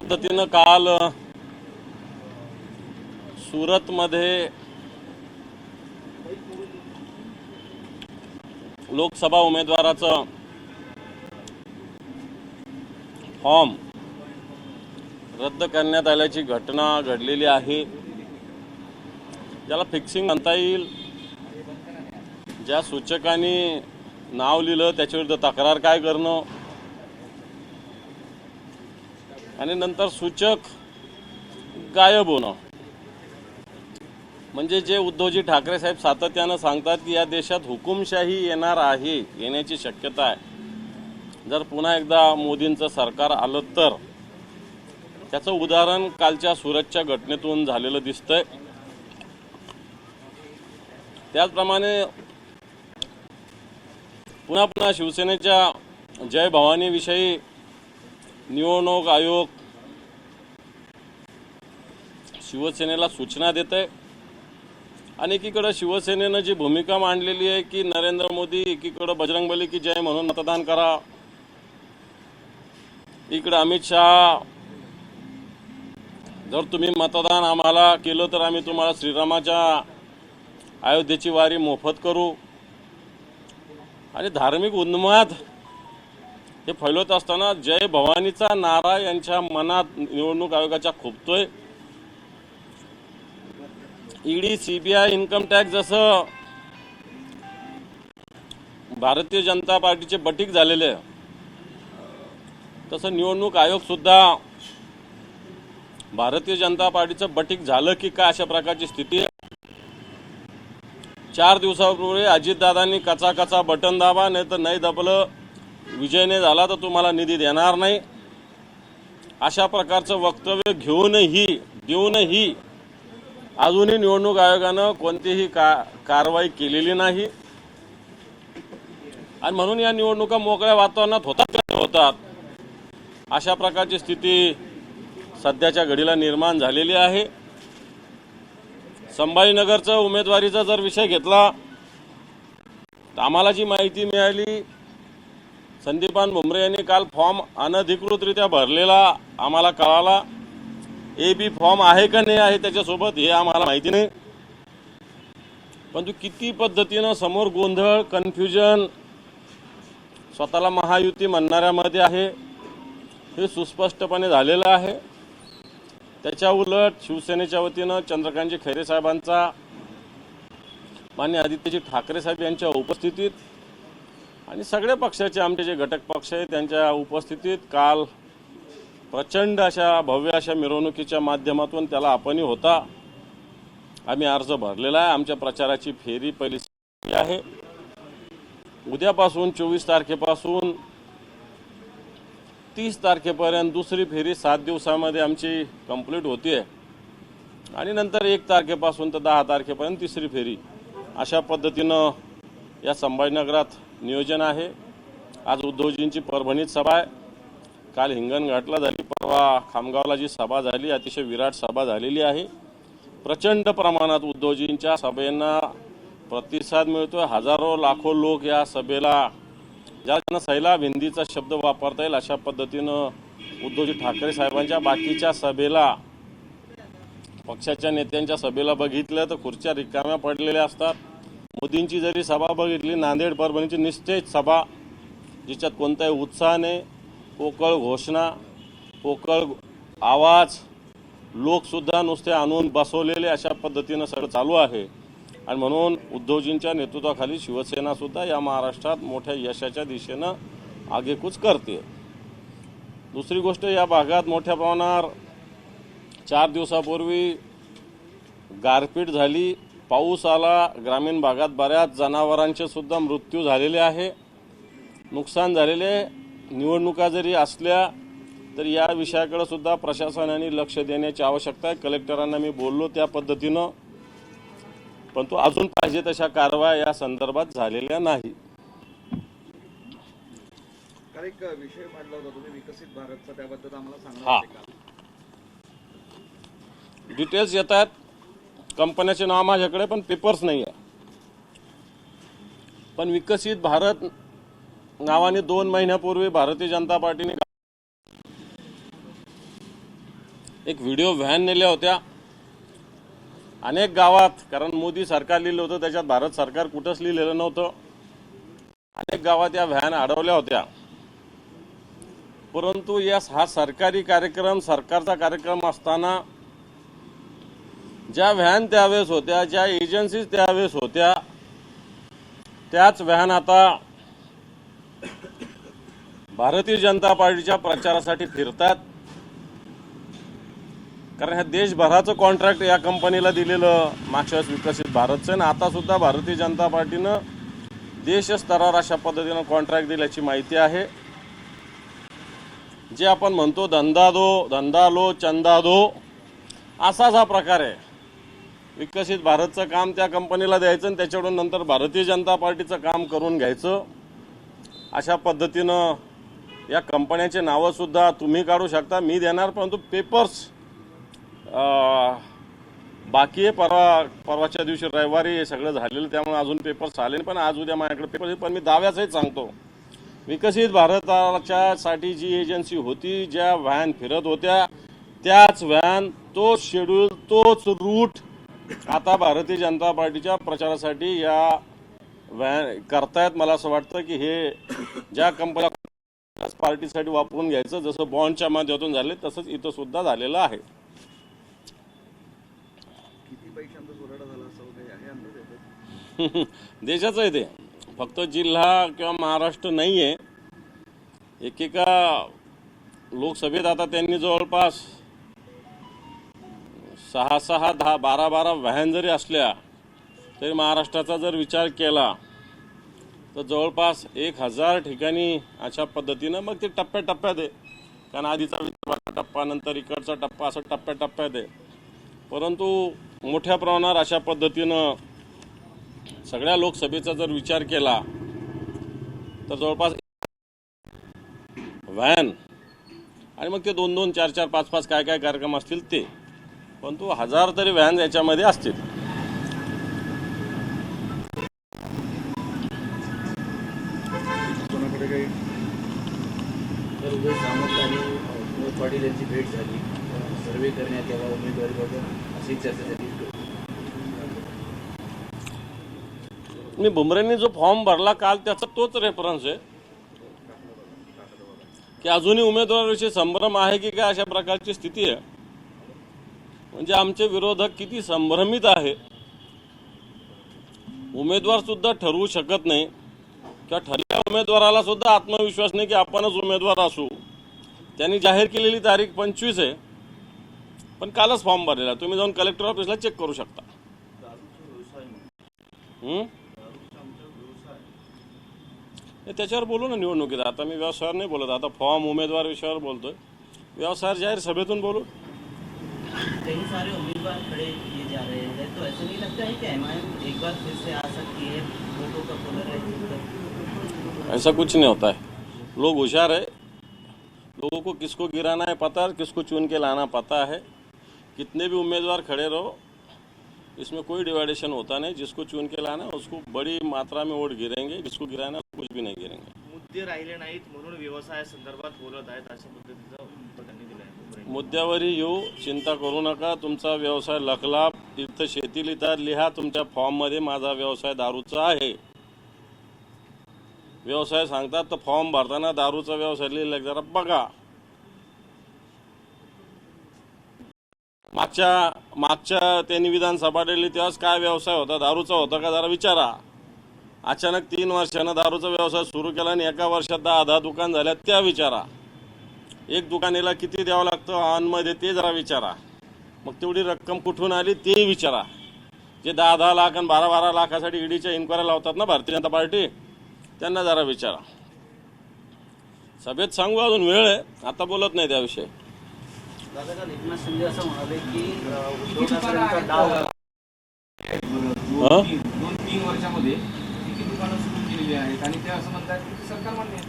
पद्धतीनं काल सुरतमध्ये लोकसभा उमेदवाराचं फॉर्म रद्द करण्यात आल्याची घटना घडलेली आहे। ज्याला फिक्सिंग म्हणता येईल। ज्या सूचकांनी नाव लिहिलं त्याच्याविरुद्ध तक्रार काय करणं आणि नंतर सूचक गायब होणं, म्हणजे जे उद्धवजी ठाकरे साहेब सातत्यानं सांगतात की या देशात हुकुमशाही येणार आहे, येण्याची शक्यता आहे। जर पुन्हा एकदा मोदींचं सरकार आलं तर त्याचं उदाहरण कालच्या सुरतच्या घटनेतून झालेलं दिसतंय। त्याचप्रमाणे पुन्हा शिवसेनेच्या जय भवानी विषयी निवडणूक आयोग शिवसेनेला सूचना देते आणि एकीकडे शिवसेनेनं जी भूमिका मांडलेली आहे की नरेंद्र मोदी एकीकडे बजरंगबली की जय म्हणून मतदान करा, इकडे अमित शहा जर तुम्ही मतदान आम्हाला केलं तर आम्ही तुम्हाला श्रीरामाच्या अयोध्येची वारी मोफत करू, आणि धार्मिक उन्माद हे फैलवत असताना जय भवानीचा नारा यांच्या मनात निवडणूक आयोगाच्या खुपतोय। ईडी, सीबीआय, इन्कम टॅक्स जसं भारतीय जनता पार्टीचे बटीक झालेले तसं निवडणूक आयोग सुद्धा भारतीय जनता पार्टीचं बटीक झालं की काय अशा प्रकारची स्थिती आहे। 4 दिवसापूर्वी अजितदादांनी कचा बटन दाबा, नाही तर नाही दबलं, विजय नाही झाला तर तुम्हाला निधी देणार नाही, अशा प्रकारचं वक्तव्य देऊनही अजूनही निवडणूक आयोगानं कोणतीही कारवाई केलेली नाही। आणि म्हणून या निवडणुका मोकळ्या वातावरणात होतात अशा प्रकारची स्थिती सध्याच्या घडीला निर्माण झालेली आहे। संभाजीनगरचा उमेदवारीचा जर विषय घेतला तर आम्हाला जी माहिती मिळाली, संदीपान भुमरे यांनी काल फॉर्म अनधिकृतरित्या भरलेला आम्हाला कळाला। AB फॉर्म आहे का नाही आहे त्याच्यासोबत हे आम्हाला माहिती नाही, परंतु किती पद्धतीनं समोर गोंधळ, कन्फ्युजन स्वतःला महायुती म्हणणाऱ्यामध्ये आहे हे सुस्पष्टपणे झालेलं आहे। त्याच्या उलट शिवसेनेच्या वतीनं चंद्रकांतजी खैरे साहेबांचा, माननीय आदित्यजी ठाकरे साहेब यांच्या उपस्थितीत आणि सगळ्या पक्षाचे आमचे जे घटक पक्ष आहेत त्यांच्या उपस्थितीत काल प्रचंड अशा भव्य अशा मिरवणुकीच्या माध्यमातून त्याला आपणही होता आम्ही अर्ज भरलेला आहे। आमच्या प्रचाराची फेरी पहिली आहे। उद्यापासून 24 तारखेपासून 30 तारखेपर्यंत दुसरी फेरी 7 दिवसामध्ये आमची कंप्लीट होतीये आणि नंतर 1 तारखेपासून तर 10 तारखेपर्यंत तिसरी फेरी, अशा पद्धतीनं या संभाजीनगरात नियोजन आहे। आज उद्धवजींची परभणीत सभा आहे, काल हिंगणघाटला झाली, परवा खामगावला जी सभा झाली अतिशय विराट सभा झालेली आहे। प्रचंड प्रमाणात उद्धवजींच्या सभेंना प्रतिसाद मिळतोय। हजारो लाखो लोक या सभेला, ज्यांना सैलाब हिंदीचा शब्द वापरता येईल अशा पद्धतीनं उद्धवजी ठाकरे साहेबांच्या बाकीच्या सभेला, पक्षाच्या नेत्यांच्या सभेला बघितलं तर खुर्च्या रिकाम्या पडलेल्या असतात। मोदींची जरी सभा बघितली, नांदेड परभणीची निस्तेज सभा जिच्यात कोणताही उत्साह नाही, पोकळ घोषणा, पोकळ आवाज, लोकसुद्धा नुसते आणून बसवलेले अशा पद्धतीनं सगळं चालू आहे। आणि म्हणून उद्धवजींच्या नेतृत्वाखाली शिवसेना सुद्धा या महाराष्ट्रात मोठ्या यशाच्या दिशेनं आगेकूच करते। दुसरी गोष्ट, या भागात मोठ्या प्रमाणावर 4 दिवसापूर्वी गारपीट झाली, पाऊस आला, ग्रामीण भागात बऱ्याच जनावरांचे सुद्धा मृत्यू झालेले आहे, नुकसान झालेले। निवडणुका जरी असल्या तरी या विषयाकडे सुद्धा प्रशासनाने लक्ष देण्याची आवश्यकता आहे। कलेक्टरांना मी बोललो त्या पद्धतीनं, परंतु अजून पाहिजे तशा कारवाया या संदर्भात झालेल्या नाही। एक विषय मांडला होता तुम्ही विकसित भारतचा, त्याबद्दल आम्हाला सांगणार का? डिटेल्स येतात, कंपन्याचे नाव माझ्याकडे पण पेपर्स नाही आहे, पण विकसित भारत नावाने 2 महिन्यापूर्वी भारतीय जनता पार्टीने एक व्हिडिओ व्हॅन नेल्या होत्या अनेक गावात, कारण मोदी सरकार लिहिलं होतं, त्याच्यात भारत सरकार कुठंच लिहिलेलं नव्हतं. अनेक गावात या व्हॅन अडवल्या होत्या. परंतु हा सरकारी कार्यक्रम, सरकारचा कार्यक्रम असताना ज्या व्हॅन त्यावेळेस होत्या, ज्या एजन्सीज त्यावेळेस होत्या, त्याच व्हॅन आता भारतीय जनता पार्टीच्या प्रचारासाठी फिरतात. कारण ह्या देशभराचं कॉन्ट्रॅक्ट या कंपनीला दिलेलं मागच्या वेळेस विकसित भारतचं, आणि आता सुद्धा भारतीय जनता पार्टीनं देशस्तरावर अशा पद्धतीनं कॉन्ट्रॅक्ट दिल्याची माहिती आहे. जे आपण म्हणतो धंदा लो चंदा दो, असाच हा प्रकार आहे. विकसित भारतचं काम त्या कंपनीला द्यायचं आणि त्याच्याकडून नंतर भारतीय जनता पार्टीचं काम करून घ्यायचं. अशा पद्धतीनं या कंपन्यांचे नावं सुद्धा तुम्ही काढू शकता, मी देणार, परंतु पेपर्स बाकी आहे. परवाच्या दिवशी रविवारी हे सगळं झालेलं, त्यामुळे अजून पेपर्स आले नाही, पण आज उद्या माझ्याकडे पेपर. पण मी दाव्यासहित सांगतो, विकसित भारताच्या साठी जी एजन्सी होती, ज्या व्हॅन फिरत होत्या, त्याच व्हॅन, तोच शेड्यूल, तोच रूट आता भारतीय जनता पार्टीच्या प्रचारासाठी या व्हॅन करतायत. मला असं वाटतं की हे ज्या कंपन्या पार्टीसाठी वापरून घ्यायचं, जसं बॉन्डच्या माध्यमातून झाले तसंच इथं सुद्धा झालेलं आहे. किती पैशांचा चुराडा झाला असं काही आहे अंदाज येतो? देशाचं आहे ते, फक्त जिल्हा किंवा महाराष्ट्र नाही आहे. एकेका लोकसभेत आता त्यांनी जवळपास 6, 10, 12 व्हॅन जरी असल्या तरी महाराष्ट्राचा जर विचार केला तर जवळपास 1000 ठिकाणी अशा पद्धतीनं मग ते टप्प्याटप्प्यात आहे. कारण आधीचा विदर्भाचा टप्पा, नंतर इकडचा टप्पा, असं टप्प्याटप्प्यात आहे. परंतु मोठ्या प्रमाणावर अशा पद्धतीनं सगळ्या लोकसभेचा जर विचार केला तर जवळपास व्हॅन, आणि मग ते 2-2, 4-4, 5-5 काय काय कार्यक्रम असतील ते, परंतु 1000 तरी व्हॅन याच्यामध्ये असतील. कोणाकडे काही तर उदय सामंत आणि विनोद पाटील यांची भेट झाली, सर्वे करण्यात यावा उमेदवारीबाबत अशी चर्चा झाली. मी बुमरेंनी जो फॉर्म भरला काल, त्याचा तोच रेफरन्स आहे की अजूनही उमेदवाराविषयी संभ्रम आहे की काय, अशा प्रकारची स्थिती आहे. म्हणजे आमचे विरोधक किती संभ्रमित आहे. उमेदवार सुद्धा ठरवू शकत नाही, किंवा ठरलेल्या उमेदवाराला सुद्धा आत्मविश्वास नाही की आपणच उमेदवार असू. त्यांनी जाहीर केलेली तारीख 25 आहे, पण कालच फॉर्म भरलेला. तुम्ही जाऊन कलेक्टर ऑफिसला चेक करू शकता. त्याच्यावर बोलू ना निवडणुकीत. आता मी व्यवसायावर नाही बोलत, आता फॉर्म उमेदवार विषयावर बोलतोय. व्यवसायावर जाहीर सभेतून बोलू. कई सारे उम्मीदवार खड़े किए जा रहे हैं, तो ऐसा नहीं लगता है कि एमआईएम एक बार फिर से आ सकती है, वोटों का पोलराइजेशन? ऐसा कुछ नहीं होता है. लोग होशियार है, लोगों को किसको गिराना है पता है, किसको चुन के लाना पता है. कितने भी उम्मीदवार खड़े रहो, इसमें कोई डिवाइडेशन होता नहीं. जिसको चुन के लाना उसको बड़ी मात्रा में वोट गिरेंगे, जिसको गिराना कुछ भी नहीं गिरेंगे. मुद्दे राहिले नाहीत म्हणून व्यवसायासंदर्भात बोलत आहेत, अशा पद्धतीचं उत्तर त्यांनी दिलं आहे. मुद्द्यावरही येऊ, चिंता करू नका. तुमचा व्यवसाय लखला, इथं शेती लिहितात, लिहा तुमच्या फॉर्ममध्ये माझा व्यवसाय दारूचा आहे. व्यवसाय सांगतात तर फॉर्म भरताना दारूचा व्यवसाय लिहिला जरा बघा. मागच्या त्यांनी विधानसभा दिली तेव्हाच काय व्यवसाय होता, दारूचा होता का जरा विचारा. अचानक 3 वर्षानं दारूचा व्यवसाय सुरू केला आणि एका वर्षात 10 दुकान झाल्या, त्या विचारा. एक दुकानीला किती द्यावं लागतं ऑनमध्ये ते जरा विचारा. मग तेवढी रक्कम कुठून आली ते विचारा. जे 10 लाख आणि 12 लाखासाठी ईडीच्या इन्क्वायरी लावतात ना भारतीय जनता पार्टी, त्यांना जरा विचारा. सभेत सांगू, अजून वेळ आहे, आता बोलत नाही त्याविषयी. दादा काल एकनाथ शिंदे असं म्हणाले की उद्धव ठाकरेंचा डाव 2-3 वर्षामध्ये किती दुकानं सुरू केलेली आहेत आणि ते असं म्हणतात की सरकार मान्य आहे.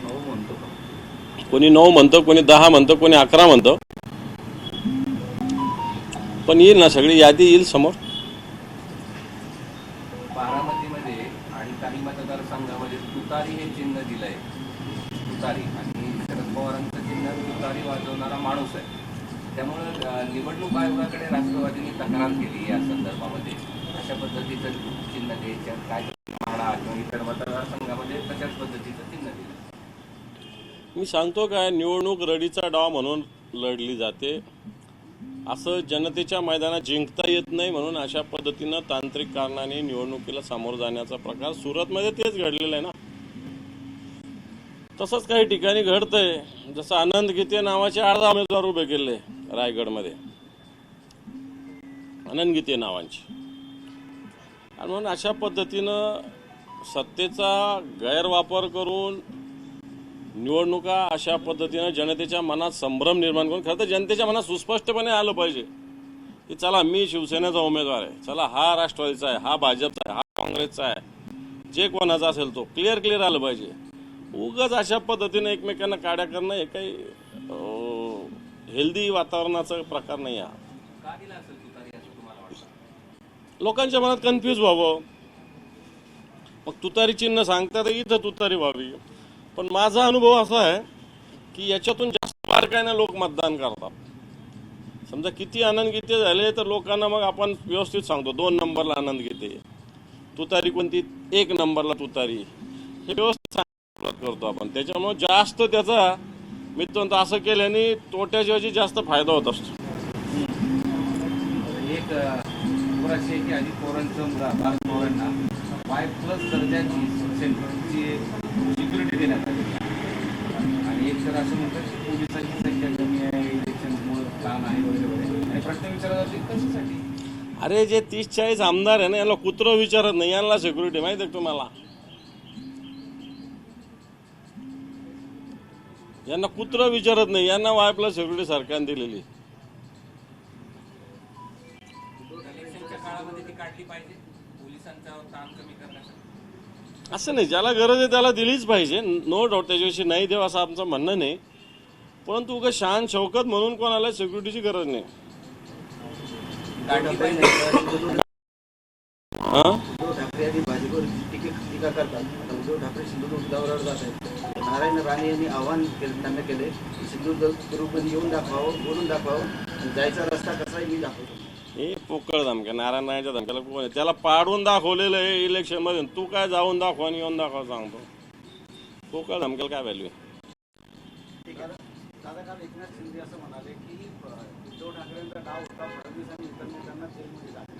भाऊ म्हणतो का? कोणी 9 म्हणतं, कोणी 10 म्हणतं, कोणी 11 म्हणतं. पण येईल ना, सगळी यादी येईल समोर. बारामतीमध्ये आणि काही मतदारसंघामध्ये तुतारी हे चिन्ह दिलंय. तुतारी आणि शरद पवारांचं चिन्ह तुतारी वाजवणारा माणूस आहे. त्यामुळे निवडणूक आयोगाकडे राष्ट्रवादीने तक्रार केली या संदर्भामध्ये. अशा पद्धतीचं चिन्ह द्यायच्या काय माडा किंवा इतर मतदारसंघामध्ये तशाच पद्धतीचं चिन्ह दिलं. मी सांगतो काय, निवडणूक रडीचा डाव म्हणून लढली जाते. असं जनतेच्या मैदानात जिंकता येत नाही म्हणून अशा पद्धतीनं तांत्रिक कारणाने निवडणुकीला सामोरं जाण्याचा प्रकार सुरतमध्ये तेच घडलेलं आहे ना. तसंच काही ठिकाणी घडतंय. जसं आनंद गीते नावाचे 18 उमेदवार उभे केले रायगडमध्ये, आनंद गीते नावांचे. आणि म्हणून अशा पद्धतीनं सत्तेचा गैरवापर करून निवडणुका अशा पद्धतीनं जनतेच्या मनात संभ्रम निर्माण करून, खरं तर जनतेच्या मनात सुस्पष्टपणे आलं पाहिजे की चला मी शिवसेनेचा उमेदवार आहे, चला हा राष्ट्रवादीचा आहे, हा भाजपचा आहे, हा काँग्रेसचा आहे, जे कोणाचा असेल तो क्लिअर आलं पाहिजे. उगाच अशा पद्धतीनं एकमेकांना काड्या करणं हे काही हेल्दी वातावरणाचा प्रकार नाही हा. का दिला असेल तुतारी असं तुम्हाला वाटतं? लोकांच्या मनात कन्फ्यूज व्हावं, मग तुतारी चिन्ह सांगतात इथं तुतारी व्हावी. पण माझा अनुभव असा आहे की याच्यातून जास्त बारकाईनं लोक मतदान करतात. समजा किती आनंद गीते झाले तर लोकांना मग आपण व्यवस्थित सांगतो 2 नंबरला आनंद गीते, तुतारी कोणती 1 नंबरला तुतारी, हे व्यवस्थित करतो आपण. त्याच्यामुळे जास्त त्याचा मित्रांनो असं केल्याने तोट्याच्याऐवजी जास्त फायदा होत असतो. एक पोराची आहे की अजित पवारांचं भारत पवारांना 5+ दर्जाची सेंट्रलची सिक्युरिटी देण्यात आली. आणि एक तर असं म्हणतात की पोलिसांची संख्या कमी आहे, इलेक्शनमुळे काम आहे वगैरे वगैरे. आणि प्रश्न विचारला जाते कशासाठी? अरे जे 30-40 आमदार आहे ना, यांना कुत्रं विचारत नाही, यांना सिक्युरिटी माहिती आहे तुम्हाला. यांना कुत्रं विचारत नाही, यांना वायपला सिक्युरिटी सरकारने दिलेली. इलेक्शनच्या काळामध्ये ती काढली पाहिजे पोलिसांचं काम कमी करण्यासाठी. असं नाही, ज्याला गरज आहे त्याला दिलीच पाहिजे, नो डाऊट, त्याच्याविषयी नाही देव असं आमचं म्हणणं नाही. परंतु उगा शान शौकत म्हणून कोणाला सिक्युरिटीची गरज नाही. काढली पाहिजे. उद्धव ठाकरे यांनी भाजपवर टीका करतात. आता उद्धव ठाकरे सिंधुदुर्ग दौऱ्यावर जात आहेत. नारायण राणे यांनी आव्हान त्यांना केले की सिंधुदुर्गमध्ये येऊन दाखवावं, बोलून दाखवावं, जायचा रस्ता कसा आहे मी दाखवतो. हे पोकळ धमक्या, नारायण राणेच्या धमक्याला कोण आहे? त्याला पाडून दाखवलेलं आहे इलेक्शनमध्ये, तू काय जाऊन दाखवा आणि येऊन दाखवा सांगतो. पोकळ धमक्याला काय व्हॅल्यू आहे? दादा काल एकनाथ शिंदे असं म्हणाले की उद्धव ठाकरेंचा डाव होता, फडणवीस आणि इतर नेत्यांना जेलमध्ये टाकलं.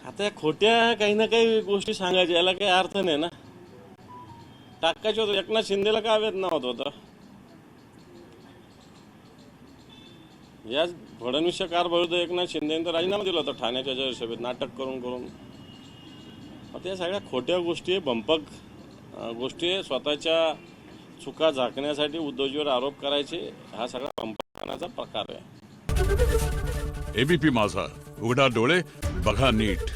आता या खोट्या काही ना काही गोष्टी सांगायच्या, याला काही अर्थ नाही ना. टाकायचे होतं एकनाथ शिंदेला काय वेदना होत होता? या फडणवीसच्या कारभाराविरुद्ध एकनाथ शिंदेने तर राजीनामा दिला होता ठाण्याच्या जज सभेत, नाटक करून करून. आता या सगळ्या खोट्या गोष्टी, भंपक गोष्टी, स्वतःच्या चुका झाकण्यासाठी उद्धवजीवर आरोप करायचे, हा सगळा भंपकपणाचा प्रकार आहे. एबीपी माझा, उघडा डोळे बघा नीट.